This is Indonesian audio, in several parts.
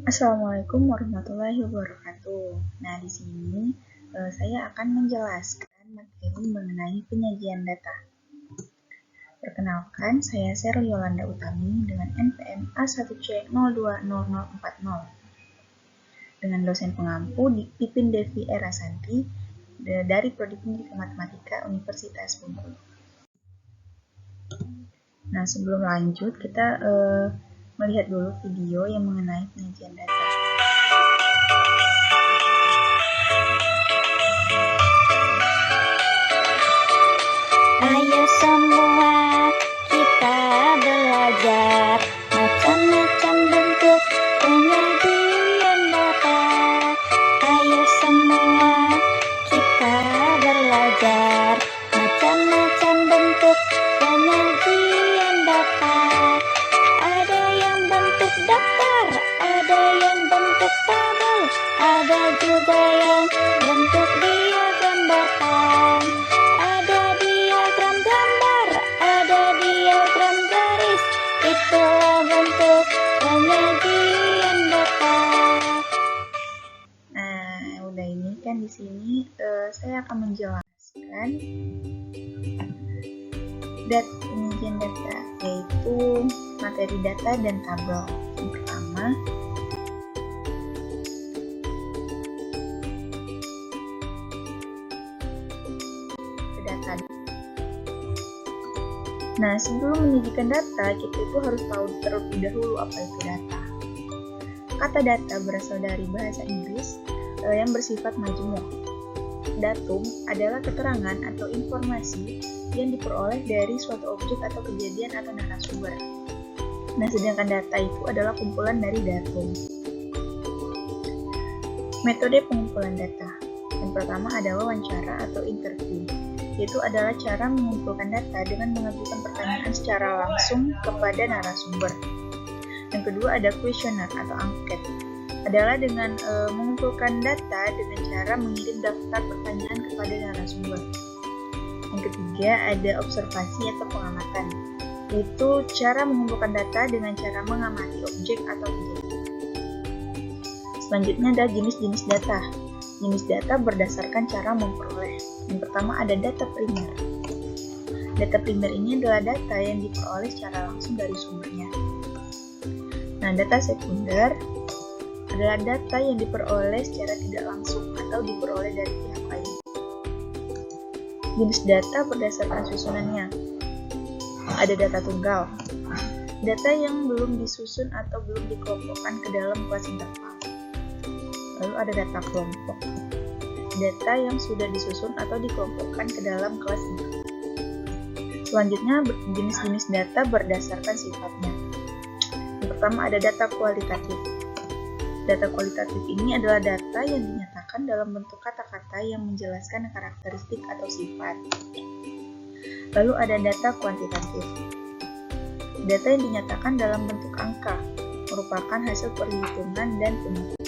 Assalamualaikum warahmatullahi wabarakatuh. Nah, di sini saya akan menjelaskan materi mengenai penyajian data. Perkenalkan, saya Sherly Yolanda Utami dengan NPM A1C020040 dengan dosen pengampu Pipin Devi Erasanti dari Prodi Pendidikan Matematika Universitas Bengkulu. Nah, sebelum lanjut, kita melihat dulu video yang mengenai penyajian data. Ayo semua kita belajar macam-macam bentuk penyajian data. Ayo semua kita belajar macam-macam bentuk penyajian data. Ada yang bentuk daftar, ada yang bentuk tabel, ada juga yang bentuk diagram batang. Ada diagram gambar, ada diagram garis. Itulah bentuk penyajian data. Nah, udah ini kan di sini saya akan menjelaskan penyajian data, yaitu materi data dan tabel. Yang pertama, data. Nah, sebelum menyajikan data, kita itu harus tahu terlebih dahulu apa itu data. Kata data berasal dari bahasa Inggris yang bersifat majmuk. Datum adalah keterangan atau informasi yang diperoleh dari suatu objek atau kejadian atau narasumber. Nah, sedangkan data itu adalah kumpulan dari datum. Metode pengumpulan data. Yang pertama adalah wawancara atau interview, yaitu adalah cara mengumpulkan data dengan mengajukan pertanyaan secara langsung kepada narasumber. Yang kedua ada kuesioner atau angket, adalah dengan mengumpulkan data dengan cara mengirim daftar pertanyaan kepada narasumber. Yang ketiga ada observasi atau pengamatan, yaitu cara mengumpulkan data dengan cara mengamati objek atau kejadian. Selanjutnya ada jenis-jenis data. Jenis data berdasarkan cara memperoleh. Yang pertama ada data primer. Data primer ini adalah data yang diperoleh secara langsung dari sumbernya. Nah, data sekunder adalah data yang diperoleh secara tidak langsung atau diperoleh dari pihak lain. Jenis data berdasarkan susunannya. Ada data tunggal, data yang belum disusun atau belum dikelompokkan ke dalam kelas interval. Lalu ada data kelompok, data yang sudah disusun atau dikelompokkan ke dalam kelas interval. Selanjutnya, jenis-jenis data berdasarkan sifatnya. Yang pertama ada data kualitatif. Data kualitatif ini adalah data yang dinyatakan dalam bentuk kata-kata yang menjelaskan karakteristik atau sifat. Lalu ada data kuantitatif. Data yang dinyatakan dalam bentuk angka, merupakan hasil perhitungan dan penyusunan.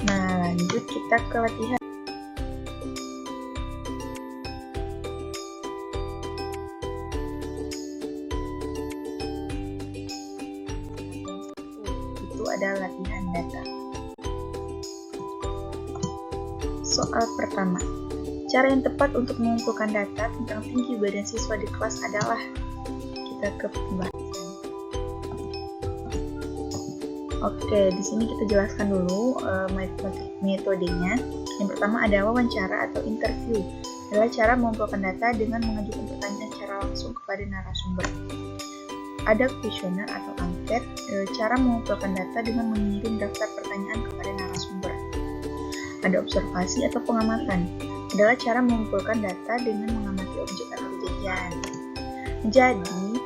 Nah, lanjut kita ke latihan. Itu adalah latihan data. Soal pertama. Cara yang tepat untuk mengumpulkan data tentang tinggi badan siswa di kelas adalah, kita ke pembahasan. Oke, di sini kita jelaskan dulu metodenya. Yang pertama ada wawancara atau interview, adalah cara mengumpulkan data dengan mengajukan pertanyaan secara langsung kepada narasumber. Ada kuesioner atau angket, cara mengumpulkan data dengan mengirim daftar pertanyaan kepada narasumber. Ada observasi atau pengamatan, adalah cara mengumpulkan data dengan mengamati objek atau kejadian. Jadi,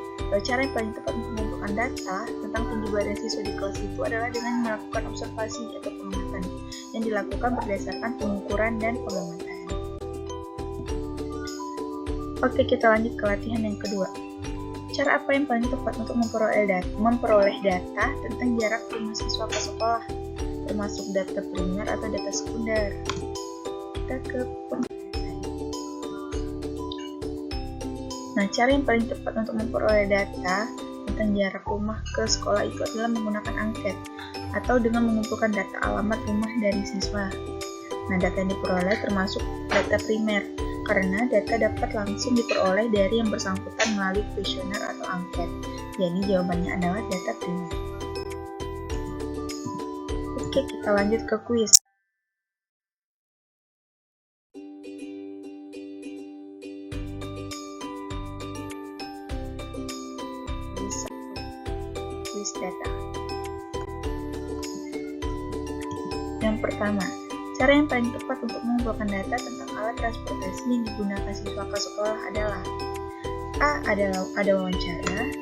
cara yang paling tepat untuk mengumpulkan data tentang tinggi badan siswa di kelas itu adalah dengan melakukan observasi atau pengamatan yang dilakukan berdasarkan pengukuran dan pengamatan. Oke, kita lanjut ke latihan yang kedua. Cara apa yang paling tepat untuk memperoleh data tentang jarak rumah siswa ke sekolah, termasuk data primer atau data sekunder? Kita ke pembahasan. Nah, cara yang paling tepat untuk memperoleh data tentang jarak rumah ke sekolah itu adalah menggunakan angket atau dengan mengumpulkan data alamat rumah dari siswa. Nah, data yang diperoleh termasuk data primer, karena data dapat langsung diperoleh dari yang bersangkutan melalui kuesioner atau angket. Jadi jawabannya adalah data primer. Oke, kita lanjut ke kuis. Kuis data. Yang pertama, cara yang paling tepat untuk mengumpulkan data tentang alat transportasi yang digunakan siswa ke sekolah adalah A. Ada wawancara,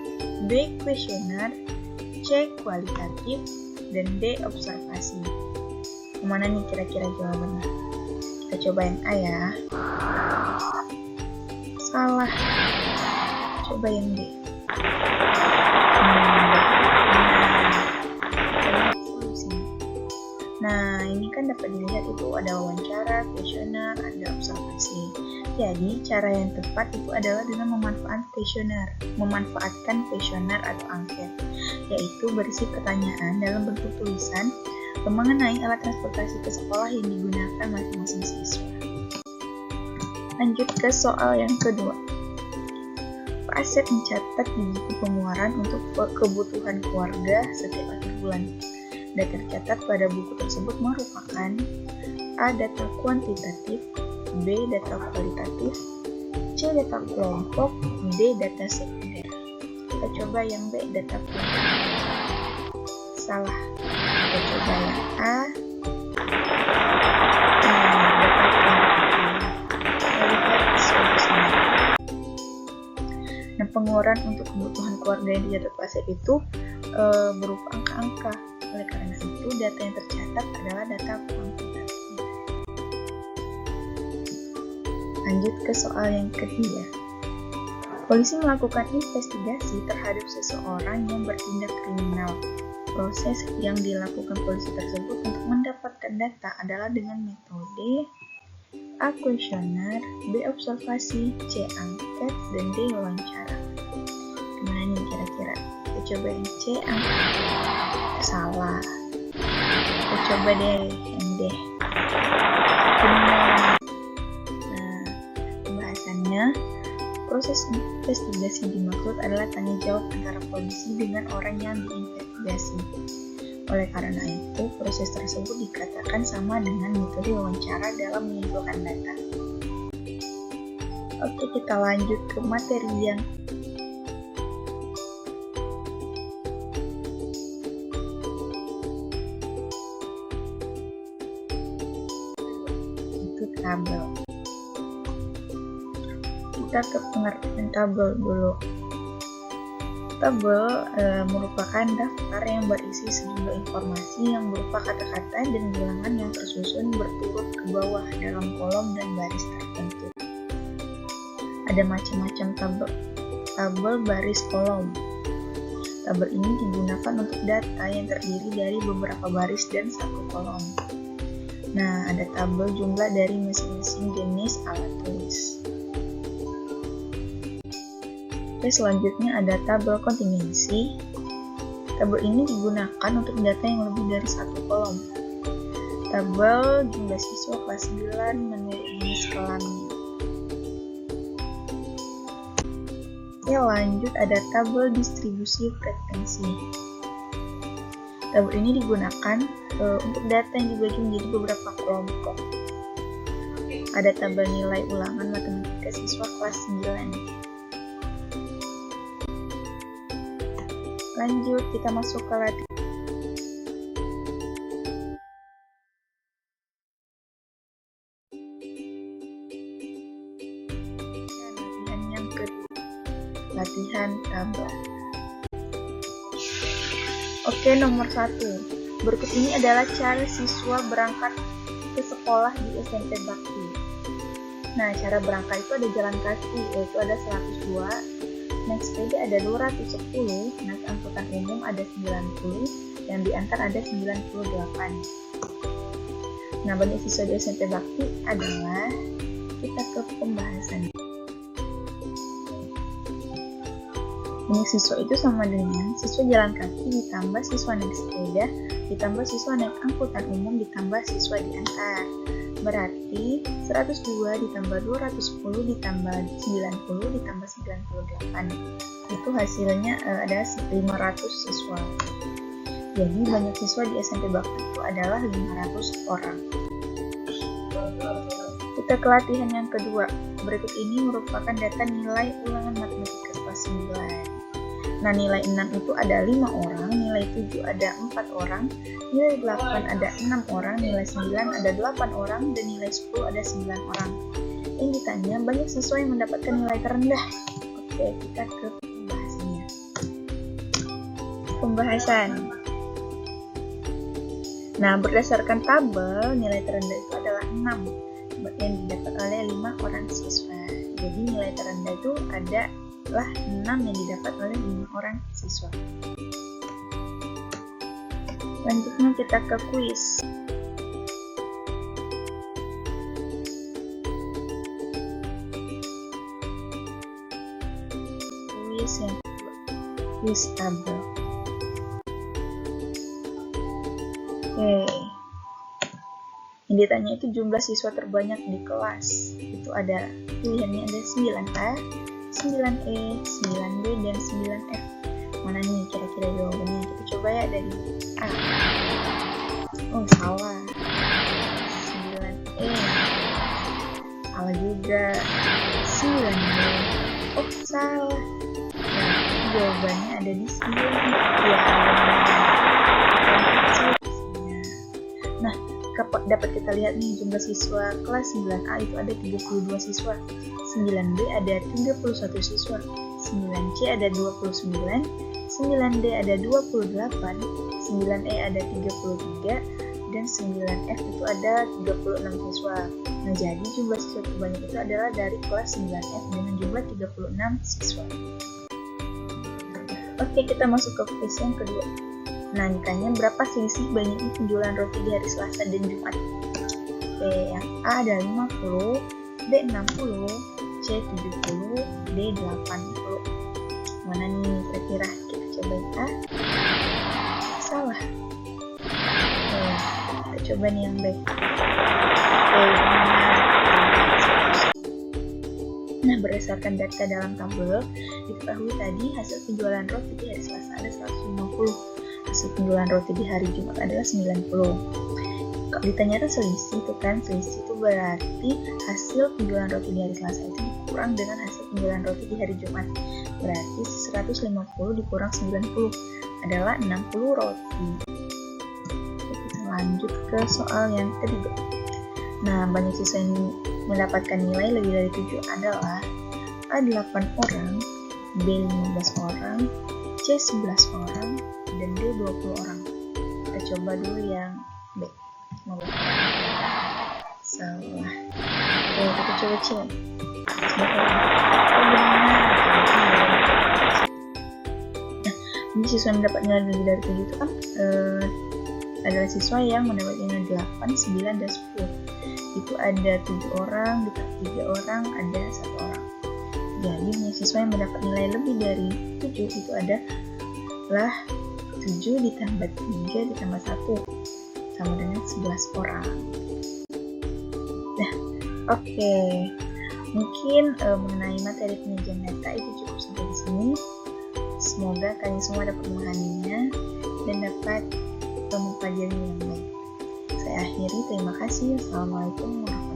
B. Kuesioner, C. Kualitatif, dan D. Observasi. Kemana nih kira-kira jawabannya? Kita coba yang A ya. Salah. Coba yang D. Nah, ini kan dapat dilihat itu ada wawancara, kuesioner, ada observasi. Jadi, cara yang tepat itu adalah dengan memanfaatkan kuesioner atau angket, yaitu berisi pertanyaan dalam bentuk tulisan mengenai alat transportasi ke sekolah yang digunakan masing-masing siswa. Lanjut ke soal yang kedua. Pak Asep mencatat di buku pengeluaran untuk kebutuhan keluarga setiap akhir bulan. Data tercatat pada buku tersebut merupakan A. Data kuantitatif, B. Data kualitatif, C. Data kelompok, D. Data sekunder. Kita coba yang B. Data kuantitatif. Salah. Kita coba yang A. Data kuantitatif. Kita lihat solusinya. Nah, pengeluaran untuk kebutuhan keluarga yang dicatat Pak Asep itu berupa angka-angka. Oleh karena itu, data yang tercatat adalah data kuantitatif. Lanjut ke soal yang ketiga. Polisi melakukan investigasi terhadap seseorang yang bertindak kriminal. Proses yang dilakukan polisi tersebut untuk mendapatkan data adalah dengan metode A. Kuesioner, B. Observasi, C. Angket, dan D. Wawancara. Gimana nih kira-kira? Kita coba yang C. Angket. Salah. Kita coba deh yang D. Benar. Nah, pembahasannya, proses investigasi dimaksud adalah tanya jawab antara polisi dengan orang yang diinvestigasi. Oleh karena itu, proses tersebut dikatakan sama dengan metode wawancara dalam mengumpulkan data. Oke, kita lanjut ke materi yang tabel. Kita ke pengertian tabel dulu. Tabel merupakan daftar yang berisi sejumlah informasi yang berupa kata-kata dan bilangan yang tersusun berturut ke bawah dalam kolom dan baris tertentu. Ada macam-macam tabel baris kolom. Tabel ini digunakan untuk data yang terdiri dari beberapa baris dan satu kolom. Nah, ada tabel jumlah dari masing-masing jenis alat tulis. Oke, selanjutnya ada tabel kontingensi. Tabel ini digunakan untuk data yang lebih dari satu kolom. Tabel jumlah siswa kelas 9 menurut jenis kelasnya. Oke, lanjut ada tabel distribusi frekuensi. Tabel ini digunakan untuk data yang dibagi menjadi beberapa kelompok. Ada tabel nilai ulangan matematika siswa kelas 9. Lanjut, kita masuk ke latihan. Latihan yang kedua. Latihan tabel. Oke, nomor 1. Berikut ini adalah cara siswa berangkat ke sekolah di SMP Bakti. Nah, cara berangkat itu ada jalan kaki, yaitu ada 102, naik sepeda ada 210, naik angkutan umum ada 90, yang diantar ada 98. Nah, banyak siswa di SMP Bakti adalah, kita ke pembahasan. Banyak siswa itu sama dengan siswa jalan kaki ditambah siswa naik sepeda ditambah siswa naik angkutan umum ditambah siswa diantar. Berarti 102 ditambah 210 ditambah 90 ditambah 98. Itu hasilnya ada 500 siswa. Jadi banyak siswa di SMP Bakti itu adalah 500 orang. Kita ke latihan yang kedua. Berikut ini merupakan data nilai ulangan matematika kelas 9. Nah, nilai 6 itu ada 5 orang, nilai 7 ada 4 orang, nilai 8 ada 6 orang, nilai 9 ada 8 orang, dan nilai 10 ada 9 orang. Yang ditanya, banyak siswa yang mendapatkan nilai terendah. Oke, kita ke pembahasannya. Pembahasan. Nah, berdasarkan tabel, nilai terendah itu adalah 6 yang didapat oleh 5 orang siswa. Jadi nilai terendah itu adalah 6 yang didapat oleh 5 orang siswa. Selanjutnya kita ke kuis. Kuis yang kedua, kuis tabel. Oke. Yang ditanya itu jumlah siswa terbanyak di kelas. Itu ada pilihannya ada 9A, 9E, 9B, dan 9F. Mana nih kira-kira jawabannya? Kita coba ya dari A. Oh, salah. 9E. Salah juga. 9B. Oh, salah. Nah, jawabannya ada di 9. Ya, nah, dapat kita lihat nih jumlah siswa kelas 9A itu ada 32 siswa, 9B ada 31 siswa, 9C ada 29, 9D ada 28, 9E ada 33, dan 9F itu ada 36 siswa. Nah, jadi jumlah siswa terbanyak itu adalah dari kelas 9F dengan jumlah 36 siswa. Oke, kita masuk ke kuis yang kedua. Nah, ditanya berapa selisih banyaknya penjualan roti di hari Selasa dan Jumat. Oke, yang A ada 50, B 60, C 70, D 80. Mana nih kira-kira? Kita coba A. Salah. Oke, kita coba nih yang B. Oke, benar. Nah, berdasarkan data dalam tabel, diketahui tadi hasil penjualan roti di hari Selasa ada 150. Hasil penjualan roti di hari Jumat adalah 90. Kalau ditanya selisih itu kan, selisih itu berarti hasil penjualan roti di hari Selasa itu dikurang dengan hasil penjualan roti di hari Jumat. Berarti 150 dikurang 90 adalah 60 roti. Kita lanjut ke soal yang ketiga. Nah, banyak siswa yang mendapatkan nilai lebih dari 7 adalah A 8 orang, B 15 orang, C 11 orang, dan D 20 orang. Kita coba dulu yang B, 15 orang. Salah. Oke, kita coba C. 11 orang. Oh, benar. Nah, ini siswa yang mendapat nilai lebih dari 7 itu kan adalah siswa yang mendapat nilai 8, 9, dan 10. Itu ada 7 orang, ditambah 3 orang, ada 1 orang. Jadi, siswa yang mendapat nilai lebih dari 7 itu adalah 7 ditambah 3 ditambah 1 sama dengan 11 orang. Nah, oke. Mungkin mengenai materi penyajian data itu cukup sampai di sini. Semoga kalian semua dapat memahaminya dan dapat mempelajarinya yang baik. Saya akhiri, terima kasih. Assalamualaikum warahmatullahi wabarakatuh.